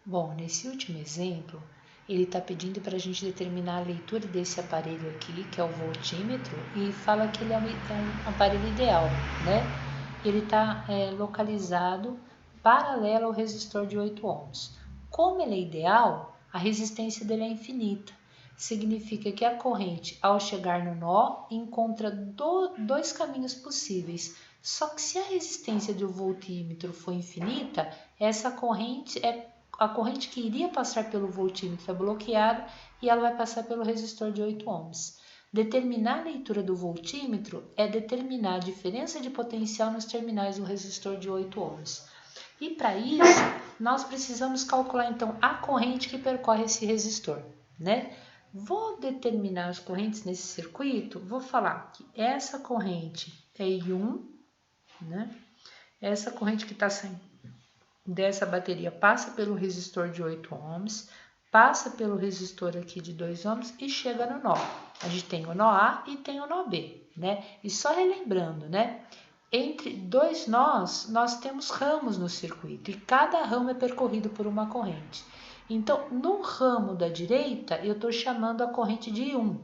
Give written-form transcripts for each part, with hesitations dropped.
Bom, nesse último exemplo, ele está pedindo para a gente determinar a leitura desse aparelho aqui, que é o voltímetro, e fala que ele é um aparelho ideal, né? Ele está localizado paralelo ao resistor de 8 ohms. Como ele é ideal, a resistência dele é infinita. Significa que a corrente, ao chegar no nó, encontra dois caminhos possíveis. Só que se a resistência do voltímetro for infinita, essa corrente a corrente que iria passar pelo voltímetro é bloqueada e ela vai passar pelo resistor de 8 ohms. Determinar a leitura do voltímetro é determinar a diferença de potencial nos terminais do resistor de 8 ohms. E para isso, nós precisamos calcular então a corrente que percorre esse resistor, né? Vou determinar as correntes nesse circuito, vou falar que essa corrente é I1, né? Essa corrente que está saindo dessa bateria passa pelo resistor de 8 ohms, passa pelo resistor aqui de 2 ohms e chega no nó. A gente tem o nó A e tem o nó B, né? E só relembrando, né? Entre dois nós, nós temos ramos no circuito e cada ramo é percorrido por uma corrente. Então, no ramo da direita, eu estou chamando a corrente de I1.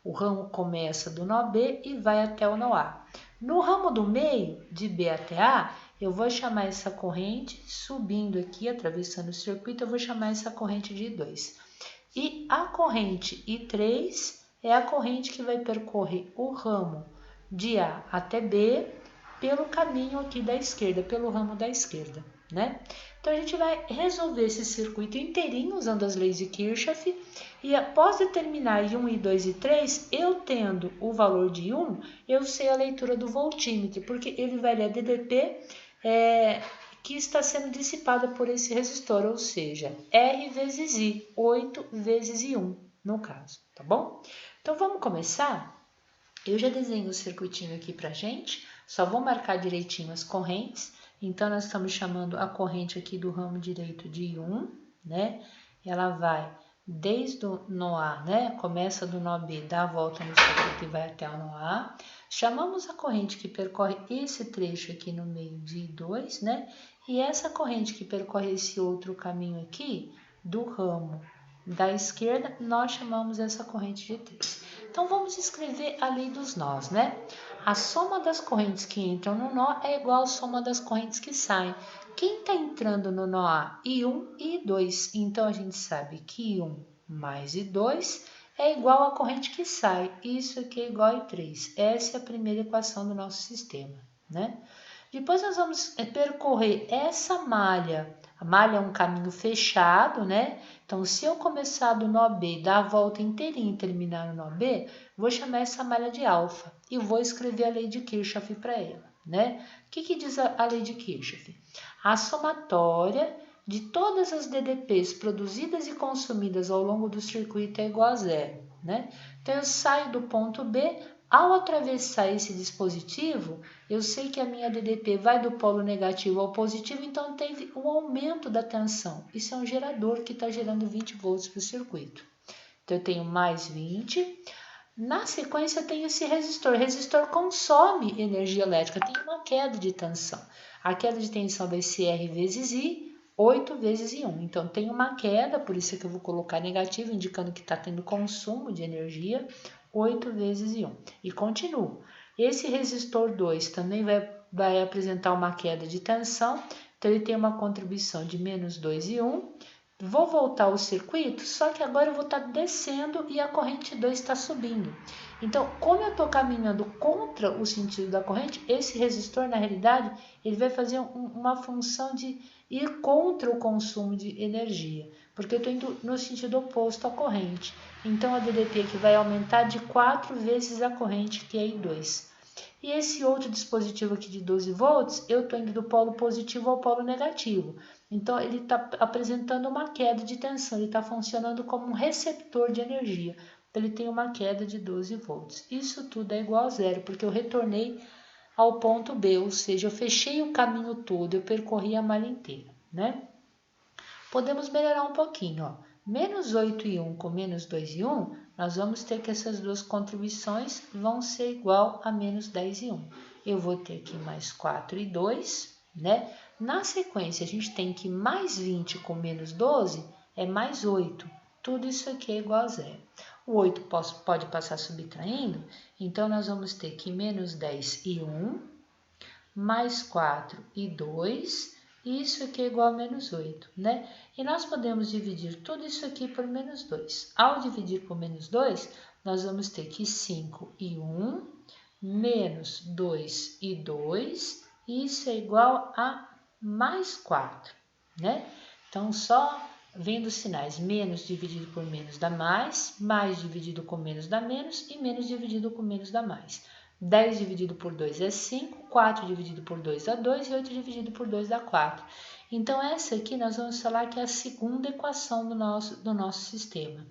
O ramo começa do nó B e vai até o nó A. No ramo do meio, de B até A, eu vou chamar essa corrente, subindo aqui, atravessando o circuito, eu vou chamar essa corrente de I2. E a corrente I3 é a corrente que vai percorrer o ramo de A até B pelo caminho aqui da esquerda, pelo ramo da esquerda, né? Então, a gente vai resolver esse circuito inteirinho usando as leis de Kirchhoff e após determinar I1, I2 e I3, eu tendo o valor de I1, eu sei a leitura do voltímetro, porque ele vai ler a DDP que está sendo dissipada por esse resistor, ou seja, R vezes I, 8 vezes I1, no caso, tá bom? Então, vamos começar? Eu já desenho o circuitinho aqui pra gente, só vou marcar direitinho as correntes. Então, nós estamos chamando a corrente aqui do ramo direito de I1, né? Ela vai desde o nó A, né? Começa do nó B, dá a volta no circuito e vai até o nó A. Chamamos a corrente que percorre esse trecho aqui no meio de I2, né? E essa corrente que percorre esse outro caminho aqui, do ramo da esquerda, nós chamamos essa corrente de I3. Então, vamos escrever a lei dos nós, né? A soma das correntes que entram no nó é igual à soma das correntes que saem. Quem está entrando no nó A? I1 e I2. Então, a gente sabe que I1 mais I2 é igual à corrente que sai. Isso aqui é igual a I3. Essa é a primeira equação do nosso sistema, né? Depois nós vamos percorrer essa malha. A malha é um caminho fechado, né? Então, se eu começar do nó B, dar a volta inteirinha e terminar no nó B, vou chamar essa malha de alfa e vou escrever a lei de Kirchhoff para ela, né? O que diz a lei de Kirchhoff? A somatória de todas as DDPs produzidas e consumidas ao longo do circuito é igual a zero, né? Então, eu saio do ponto B. Ao atravessar esse dispositivo, eu sei que a minha DDP vai do polo negativo ao positivo, então teve um aumento da tensão. Isso é um gerador que está gerando 20 volts para o circuito. Então, eu tenho mais 20. Na sequência, eu tenho esse resistor. O resistor consome energia elétrica, tem uma queda de tensão. A queda de tensão vai ser R vezes I, 8 vezes I1. Então, tem uma queda, por isso que eu vou colocar negativo, indicando que está tendo consumo de energia, 8 vezes I1. E continuo. Esse resistor 2 também vai apresentar uma queda de tensão, então ele tem uma contribuição de menos 2 e 1. Vou voltar ao circuito, só que agora eu vou estar descendo e a corrente 2 está subindo. Então, como eu estou caminhando contra o sentido da corrente, esse resistor, na realidade, ele vai fazer uma função de ir contra o consumo de energia, porque eu estou indo no sentido oposto à corrente. Então, a DDP aqui vai aumentar de 4 vezes a corrente, que é I2. E esse outro dispositivo aqui de 12 volts, eu estou indo do polo positivo ao polo negativo. Então, ele está apresentando uma queda de tensão, ele está funcionando como um receptor de energia. Então, ele tem uma queda de 12 volts. Isso tudo é igual a zero, porque eu retornei ao ponto B, ou seja, eu fechei o caminho todo, eu percorri a malha inteira, né? Podemos melhorar um pouquinho, ó. Menos 8 e 1 com menos 2 e 1, nós vamos ter que essas duas contribuições vão ser igual a menos 10 e 1. Eu vou ter aqui mais 4 e 2, né? Na sequência, a gente tem que mais 20 com menos 12 é mais 8. Tudo isso aqui é igual a zero. O 8 pode passar subtraindo, então nós vamos ter que menos 10 e 1, mais 4 e 2, e isso aqui é igual a menos 8, né? E nós podemos dividir tudo isso aqui por menos 2. Ao dividir por menos 2, nós vamos ter que 5 e 1, menos 2 e 2, e isso é igual a mais 4, né? Então, só vendo os sinais, menos dividido por menos dá mais dividido com menos dá menos, e menos dividido com menos dá mais. 10 dividido por 2 é 5, 4 dividido por 2 dá 2 e 8 dividido por 2 dá 4. Então, essa aqui nós vamos falar que é a segunda equação do nosso sistema,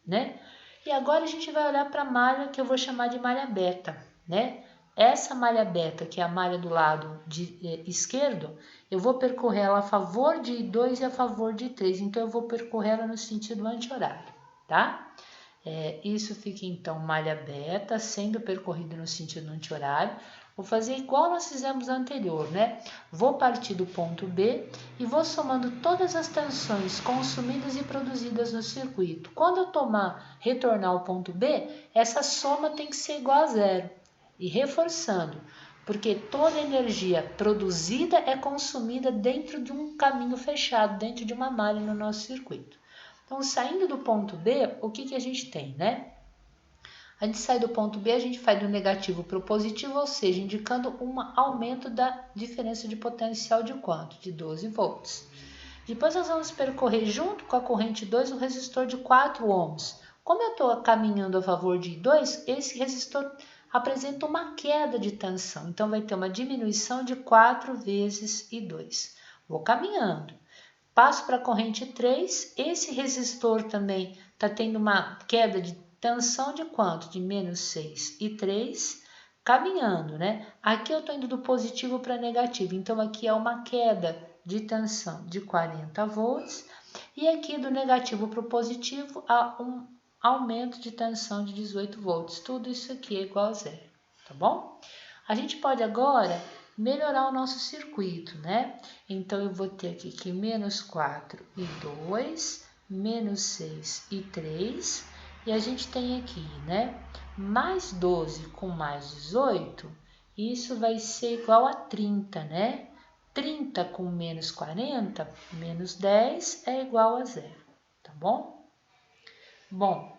né? E agora a gente vai olhar para a malha que eu vou chamar de malha beta, né? Essa malha beta, que é a malha do lado esquerdo, eu vou percorrer ela a favor de 2 e a favor de 3, então eu vou percorrer ela no sentido anti-horário, tá? Isso fica então malha beta sendo percorrida no sentido anti-horário. Vou fazer igual nós fizemos anterior, né? Vou partir do ponto B e vou somando todas as tensões consumidas e produzidas no circuito. Quando eu retornar ao ponto B, essa soma tem que ser igual a zero. E reforçando, porque toda energia produzida é consumida dentro de um caminho fechado, dentro de uma malha no nosso circuito. Então, saindo do ponto B, o que a gente tem, né? A gente sai do ponto B, a gente faz do negativo para o positivo, ou seja, indicando um aumento da diferença de potencial de quanto? De 12 volts. Depois nós vamos percorrer junto com a corrente 2 um resistor de 4 ohms. Como eu estou caminhando a favor de 2, esse resistor apresenta uma queda de tensão. Então, vai ter uma diminuição de 4 vezes e 2. Vou caminhando. Passo para a corrente 3, esse resistor também está tendo uma queda de tensão de quanto? De menos 6 e 3, caminhando, né? Aqui eu estou indo do positivo para negativo, então aqui é uma queda de tensão de 40 volts, e aqui do negativo para o positivo há um aumento de tensão de 18 volts. Tudo isso aqui é igual a zero, tá bom? A gente pode agora melhorar o nosso circuito, né? Então, eu vou ter aqui que menos 4 e 2, menos 6 e 3, e a gente tem aqui, né? Mais 12 com mais 18, isso vai ser igual a 30, né? 30 com menos 40, menos 10 é igual a zero, tá bom? Bom,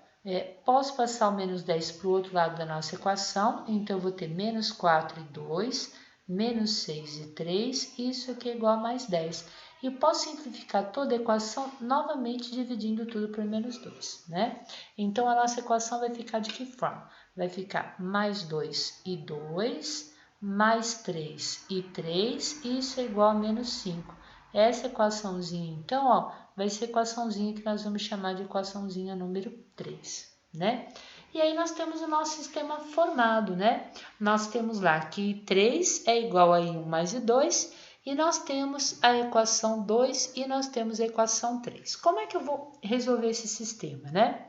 posso passar o menos 10 para o outro lado da nossa equação, então eu vou ter menos 4 e 2, menos 6 e 3, isso aqui é igual a mais 10. E posso simplificar toda a equação novamente dividindo tudo por menos 2, né? Então, a nossa equação vai ficar de que forma? Vai ficar mais 2 e 2, mais 3 e 3, isso é igual a menos 5. Essa equaçãozinha, então, ó, vai ser a equaçãozinha que nós vamos chamar de equaçãozinha número 3, né? E aí nós temos o nosso sistema formado, né? Nós temos lá que 3 é igual a I1 mais I2, e nós temos a equação 2 e nós temos a equação 3. Como é que eu vou resolver esse sistema, né?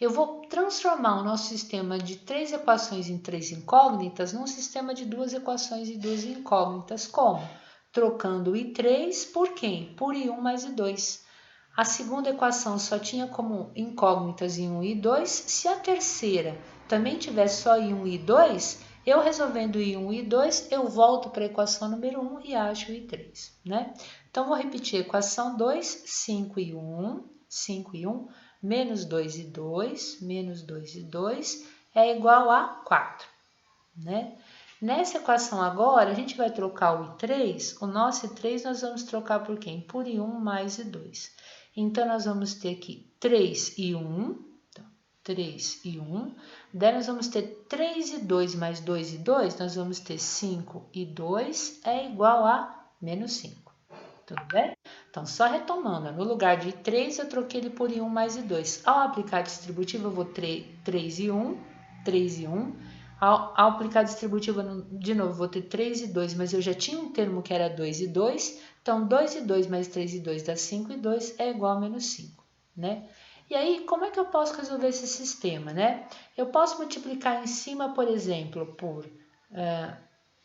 Eu vou transformar o nosso sistema de 3 equações em 3 incógnitas num sistema de 2 equações e 2 incógnitas. Como? Trocando o I3 por quem? Por I1 mais I2. A segunda equação só tinha como incógnitas I1 e I2. Se a terceira também tivesse só I1 e I2, eu resolvendo I1 e I2, eu volto para a equação número 1 e acho o I3, né? Então, vou repetir a equação 2, 5 e 1, 5 e 1, menos 2 e 2, menos 2 e 2, é igual a 4, né? Nessa equação agora, a gente vai trocar o I3, o nosso I3 nós vamos trocar por quem? Por I1 mais I2. Então, nós vamos ter aqui 3 e 1, então, 3 e 1, daí nós vamos ter 3 e 2 mais 2 e 2, nós vamos ter 5 e 2 é igual a menos 5, tudo bem? Então, só retomando, no lugar de 3 eu troquei ele por I1 mais I2. Ao aplicar a distributiva, eu vou ter 3 e 1, 3 e 1. Ao aplicar a distributiva, de novo, vou ter 3 e 2, mas eu já tinha um termo que era 2 e 2. Então, 2 e 2 mais 3 e 2 dá 5 e 2 é igual a menos 5, né? E aí, como é que eu posso resolver esse sistema, né? Eu posso multiplicar em cima, por exemplo, por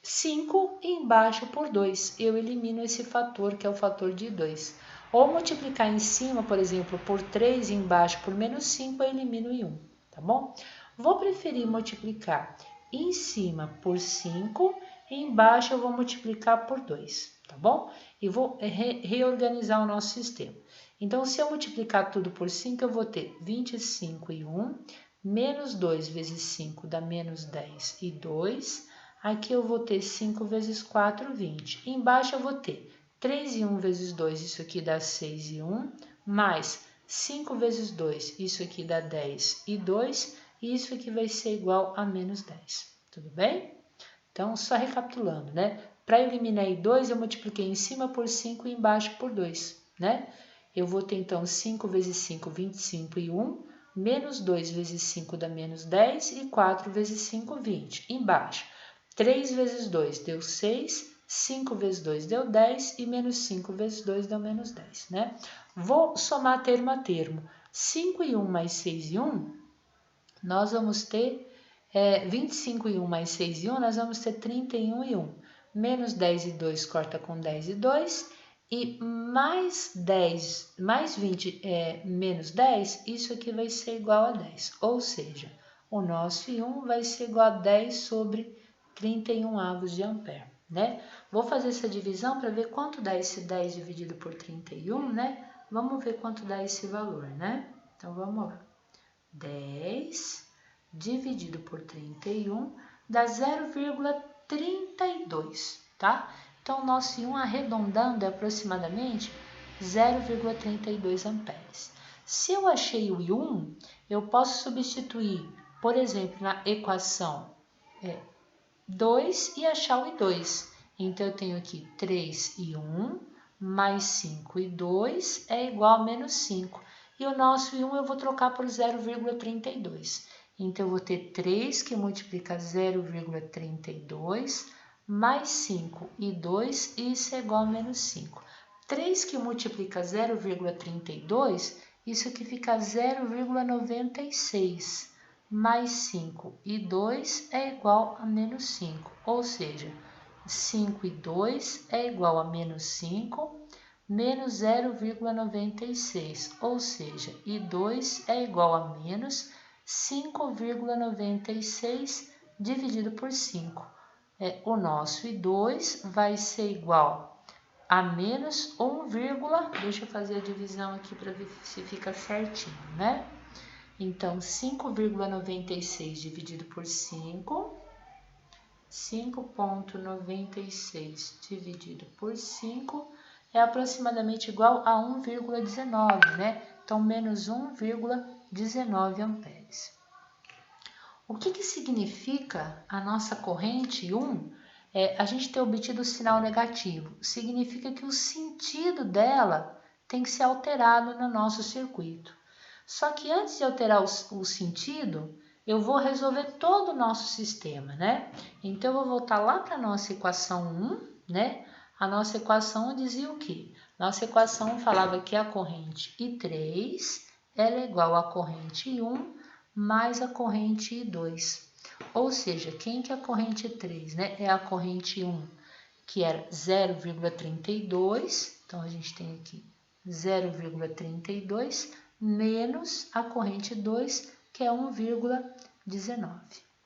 5 e embaixo por 2. Eu elimino esse fator, que é o fator de 2. Ou multiplicar em cima, por exemplo, por 3 e embaixo por menos 5, eu elimino em 1, tá bom? Vou preferir multiplicar em cima por 5 e embaixo eu vou multiplicar por 2, tá bom? E vou reorganizar o nosso sistema. Então, se eu multiplicar tudo por 5, eu vou ter 25 e 1, menos 2 vezes 5 dá menos 10 e 2. Aqui eu vou ter 5 vezes 4, 20. Embaixo eu vou ter 3 e 1 vezes 2, isso aqui dá 6 e 1, mais 5 vezes 2, isso aqui dá 10 e 2, e isso aqui vai ser igual a menos 10. Tudo bem? Então, só recapitulando, né? Para eliminar i2, eu multipliquei em cima por 5 e embaixo por 2, né? Eu vou ter, então, 5 vezes 5, 25 e 1, menos 2 vezes 5 dá menos 10 e 4 vezes 5, 20. Embaixo, 3 vezes 2 deu 6, 5 vezes 2 deu 10 e menos 5 vezes 2 deu menos 10, né? Vou somar termo a termo. 5 e 1 mais 6 e 1, nós vamos ter 25 e 1 mais 6 e 1, nós vamos ter 31 e 1. Menos 10 e 2 corta com 10 e 2. E mais 10, mais 20 menos 10, isso aqui vai ser igual a 10. Ou seja, o nosso I1 vai ser igual a 10 sobre 31 avos de ampere, né? Vou fazer essa divisão para ver quanto dá esse 10 dividido por 31, né? Vamos ver quanto dá esse valor, né? Então, vamos lá. 10 dividido por 31 dá 0,32, tá? Então, o nosso I1 arredondando é aproximadamente 0,32 amperes. Se eu achei o I1, eu posso substituir, por exemplo, na equação 2 e achar o I2. Então, eu tenho aqui 3 e 1 mais 5 e 2 é igual a menos 5. E o nosso I1 eu vou trocar por 0,32. Então, eu vou ter 3 que multiplica 0,32 mais 5 e 2, e isso é igual a menos 5. 3 que multiplica 0,32, isso aqui fica 0,96. Mais 5 e 2 é igual a menos 5, ou seja, 5 e 2 é igual a menos 5, menos 0,96, ou seja, e 2 é igual a menos 5,96 dividido por 5. O nosso I2 vai ser igual a menos 1, deixa eu fazer a divisão aqui para ver se fica certinho, né? Então, 5,96 dividido por 5, 5,96 dividido por 5 é aproximadamente igual a 1,19, né? Então, menos 1,19 amperes. O que significa a nossa corrente 1? A gente ter obtido o sinal negativo. Significa que o sentido dela tem que ser alterado no nosso circuito. Só que antes de alterar o sentido, eu vou resolver todo o nosso sistema, né? Então, eu vou voltar lá para a nossa equação 1, né? A nossa equação dizia o quê? Nossa equação falava que a corrente I3 ela é igual à corrente I1 mais a corrente I2. Ou seja, quem que é a corrente I3, né? É a corrente I1, que era 0,32. Então, a gente tem aqui 0,32 menos a corrente 2, que é 1,19,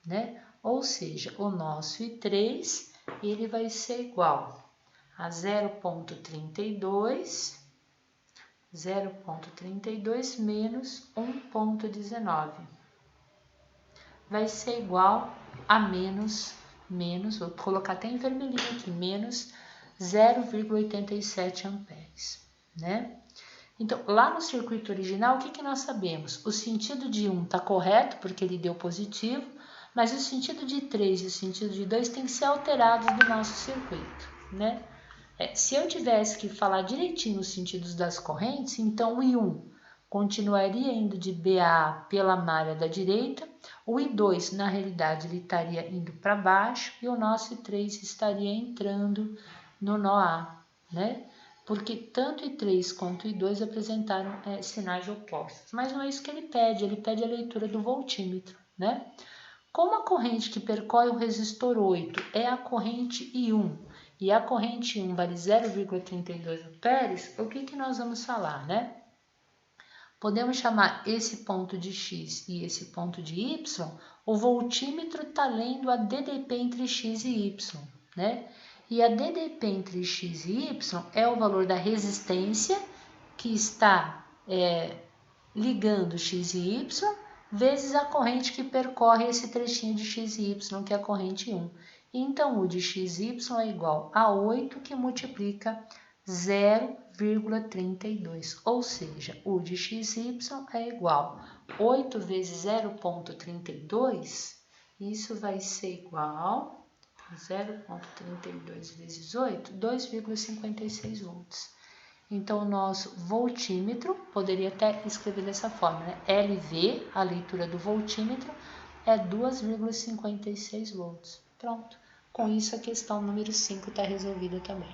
né? Ou seja, o nosso I3, ele vai ser igual a 0,32 menos 1,19. Vai ser igual a menos, vou colocar até em vermelhinho aqui, menos 0,87 amperes, né? Então, lá no circuito original, o que nós sabemos? O sentido de 1 está correto, porque ele deu positivo, mas o sentido de 3 e o sentido de 2 tem que ser alterados do nosso circuito, né? Se eu tivesse que falar direitinho os sentidos das correntes, então o I1 continuaria indo de B a A pela malha da direita, o I2, na realidade, ele estaria indo para baixo e o nosso I3 estaria entrando no nó A, né? Porque tanto I3 quanto I2 apresentaram sinais opostos. Mas não é isso que ele pede a leitura do voltímetro, né? Como a corrente que percorre o resistor 8 é a corrente I1 e a corrente I1 vale 0,32 amperes, o que nós vamos falar, né? Podemos chamar esse ponto de X e esse ponto de Y, o voltímetro está lendo a DDP entre X e Y, né? E a DDP entre X e Y é o valor da resistência que está ligando X e Y, vezes a corrente que percorre esse trechinho de X e Y, que é a corrente 1. Então, o de XY é igual a 8 que multiplica 0,32, ou seja, o de XY é igual a 8 vezes 0,32, isso vai ser igual a 0,32 vezes 8, 2,56 volts. Então, o nosso voltímetro, poderia até escrever dessa forma, né? LV, a leitura do voltímetro, é 2,56 volts. Pronto. Com isso, a questão número 5 está resolvida também.